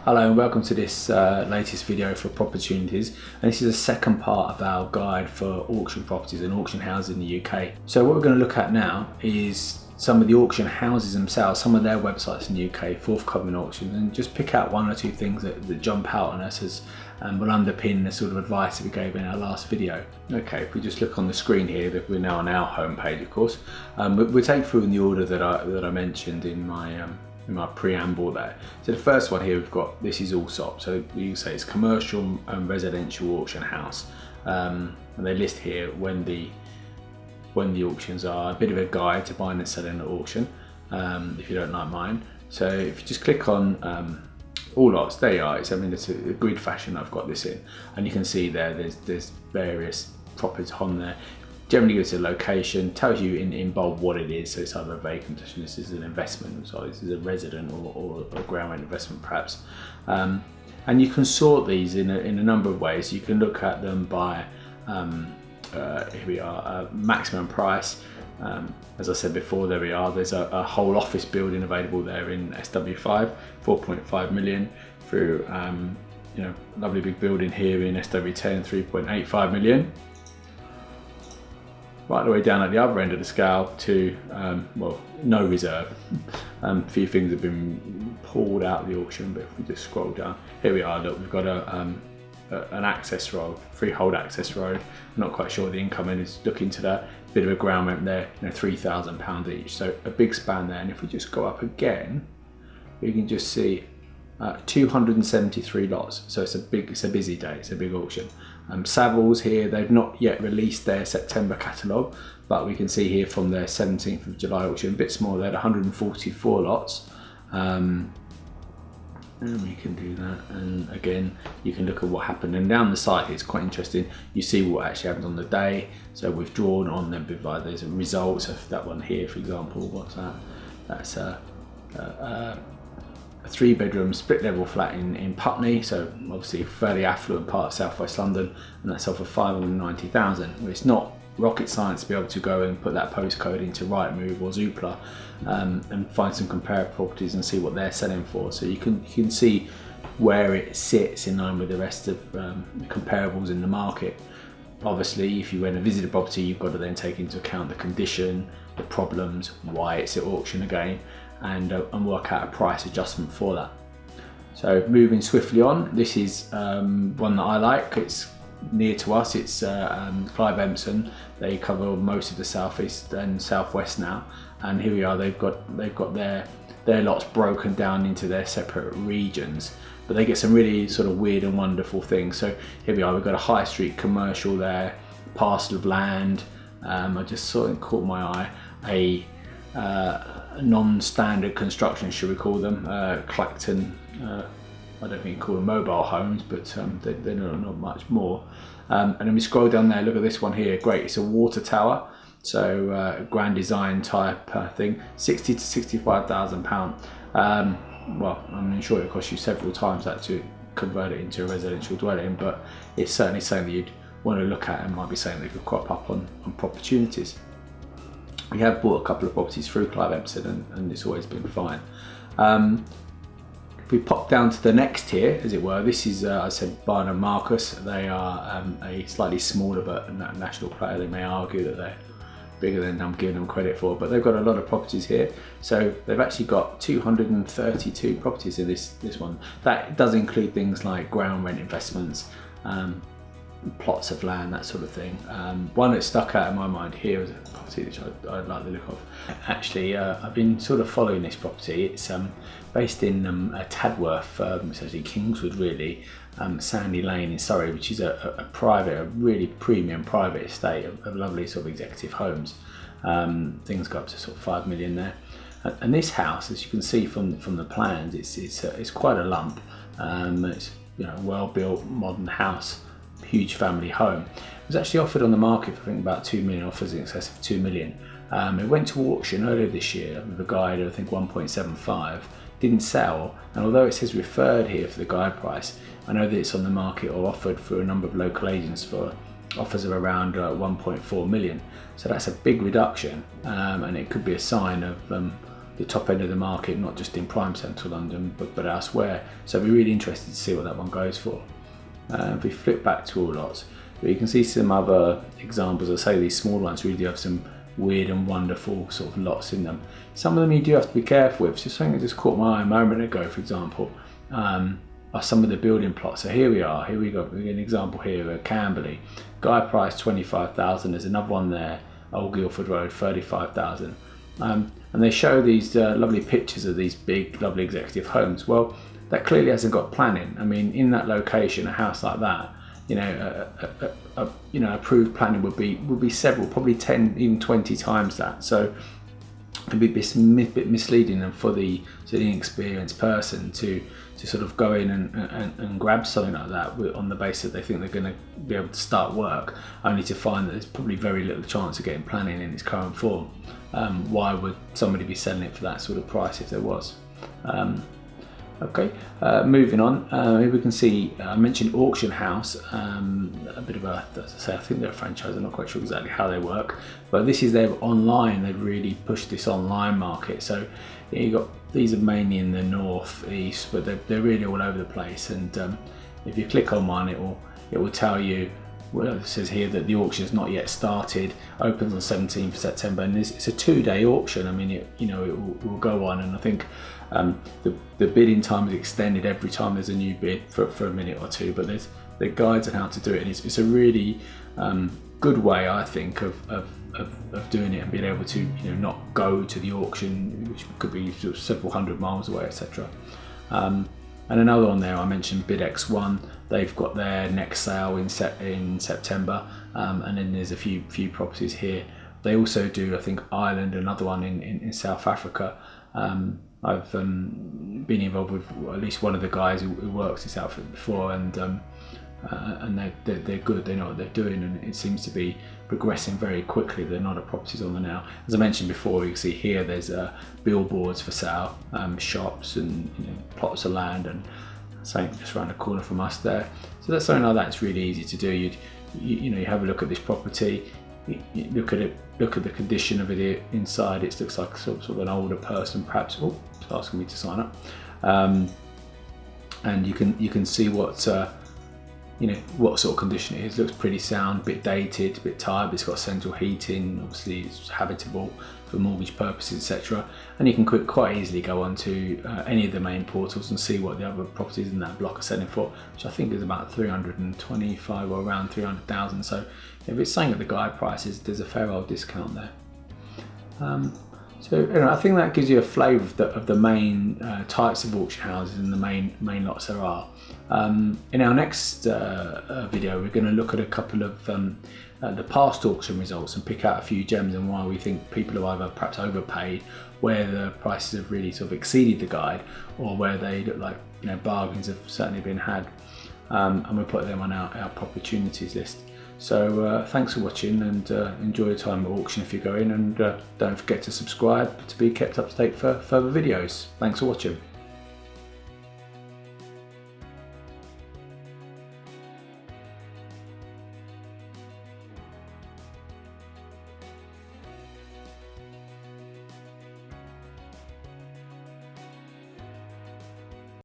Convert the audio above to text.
Hello and welcome to this latest video for Propportunities, and this is the second part of our guide for auction properties and auction houses in the UK. So what we're going to look at now is some of the auction houses themselves, some of their websites in the UK, forthcoming auctions, and just pick out one or two things that jump out on us as will underpin the sort of advice that we gave in our last video. Okay, if we just look on the screen here, we're now on our home page, of course. We'll take through in the order that I mentioned in my preamble there. So the first one here we've got, this is Allsop, so you can say it's commercial and residential auction house, and they list here when the auctions are, a bit of a guide to buying and selling at auction, if you don't like mine. So if you just click on all lots, there you are. It's a grid fashion I've got this in, and you can see there's various properties on there. Generally gives a location, tells you in bold what it is, so it's either a vacant possession, this is an investment, so this is a resident or a ground rent investment perhaps. And you can sort these in a number of ways. You can look at them by, here we are, maximum price. As I said before, there we are, there's a whole office building available there in SW5, 4.5 million, through lovely big building here in SW10, 3.85 million. Right the way down at the other end of the scale to, well, no reserve. A few things have been pulled out of the auction, but if we just scroll down, here we are, look, we've got an access road, freehold access road. I'm not quite sure what the income is, look into that. Bit of a ground rent there, £3,000 each, so a big span there. And if we just go up again, we can just see 273 lots, so it's a busy day, it's a big auction. Savills here, they've not yet released their September catalogue, but we can see here from their 17th of July auction, a bit smaller, they had 144 lots. And we can do that, and again you can look at what happened, and down the side it's quite interesting, you see what actually happened on the day. So we've drawn on them, there's results of that one here, for example. What's that? That's a 3-bedroom split level flat in Putney, so obviously a fairly affluent part of southwest London, and that's off for 590,000. Well, it's not rocket science to be able to go and put that postcode into Rightmove or Zoopla and find some comparable properties and see what they're selling for. So you can see where it sits in line with the rest of the comparables in the market. Obviously, if you went and visit a property, you've got to then take into account the condition, the problems, why it's at auction again, and work out a price adjustment for that. So moving swiftly on, this is one that I like. It's near to us. It's Benson. They cover most of the southeast and southwest now, and here we are. They've got their lots broken down into their separate regions, but they get some really sort of weird and wonderful things. So here we are. We've got a high street commercial there, parcel of land. I just saw it, caught my eye. A non-standard construction, should we call them, Clacton. I don't think you call them mobile homes, but they're not much more. And then we scroll down there, look at this one here, great, it's a water tower, so grand design type thing, 60 to 65,000 pounds. Well, I'm sure it'll cost you several times that to convert it into a residential dwelling, but it's certainly something that you'd want to look at, and might be something that could crop up on Propportunities. We have bought a couple of properties through Benson, and it's always been fine. If we pop down to the next tier, as it were, this is, I said, Barnum Marcus. They are a slightly smaller but national player. They may argue that they're bigger than I'm giving them credit for, but they've got a lot of properties here. So they've actually got 232 properties in this one. That does include things like ground rent investments, plots of land, that sort of thing. One that stuck out in my mind here is a property which I like the look of. Actually, I've been sort of following this property. It's based in Tadworth, it's actually Kingswood really, Sandy Lane in Surrey, which is a really premium private estate of lovely sort of executive homes. Things go up to sort of 5 million there. And this house, as you can see from the plans, it's quite a lump. It's a well-built modern house, huge family home. It was actually offered on the market for I think about 2 million, offers in excess of 2 million. It went to auction earlier this year with a guide of I think 1.75, didn't sell, and although it says referred here for the guide price, I know that it's on the market or offered through a number of local agents for offers of around 1.4 million. So that's a big reduction, and it could be a sign of the top end of the market, not just in prime central London, but elsewhere. So I'd be really interested to see what that one goes for. If we flip back to all lots, you can see some other examples. I say these small ones really do have some weird and wonderful sort of lots in them. Some of them you do have to be careful with. So something that just caught my eye a moment ago, for example, are some of the building plots. So here we go. We get an example here at Camberley. Guide price 25,000. There's another one there, Old Guildford Road, 35,000. And they show these lovely pictures of these big, lovely executive homes. Well, that clearly hasn't got planning. I mean, in that location, a house like that, approved planning would be several, probably 10, even 20 times that. So it can be a bit misleading, and for the inexperienced person to sort of go in and grab something like that on the basis that they think they're going to be able to start work, only to find that there's probably very little chance of getting planning in its current form. Why would somebody be selling it for that sort of price if there was? Okay, moving on, here we can see, I mentioned Auction House, a bit of a, as I say, I think they're a franchise. I'm not quite sure exactly how they work, but this is their online. They've really pushed this online market. So you got, these are mainly in the north east, but they're really all over the place. And if you click on one, it will tell you. Well, it says here that the auction has not yet started. Opens on 17th of September, and it's a 2-day auction. I mean, it will go on, and I think the bidding time is extended every time there's a new bid for a minute or two. But there's the guides on how to do it, and it's a really good way, I think, of doing it and being able to not go to the auction, which could be sort of several hundred miles away, etc. And another one there, I mentioned BidX1. They've got their next sale in September, and then there's a few properties here. They also do, I think, Ireland, another one in South Africa. I've been involved with at least one of the guys who works in South Africa before, and they're good. They know what they're doing, and it seems to be progressing very quickly. There are not a properties on there now. As I mentioned before, you can see here there's billboards for sale, shops, and plots of land, and something just around the corner from us there. So that's something like that. It's really easy to do. You have a look at this property. You look at it, look at the condition of it inside. It looks like sort of an older person, perhaps. Oh, it's asking me to sign up. And you can see what sort of condition it is. It looks pretty sound, a bit dated, a bit tired, but it's got central heating. Obviously, it's habitable for mortgage purposes, etc. And you can quite easily go onto any of the main portals and see what the other properties in that block are selling for, which I think is about 325 or around 300,000. So if it's saying at the guide prices, there's a fair old discount there. So I think that gives you a flavour of the main types of auction houses and the main lots there are. In our next video, we're going to look at a couple of the past auction results and pick out a few gems and why we think people have either perhaps overpaid, where the prices have really sort of exceeded the guide, or where they look like bargains have certainly been had. And we'll put them on our Propportunities list. So thanks for watching, and enjoy your time at auction if you're going, and don't forget to subscribe to be kept up to date for further videos. Thanks for watching.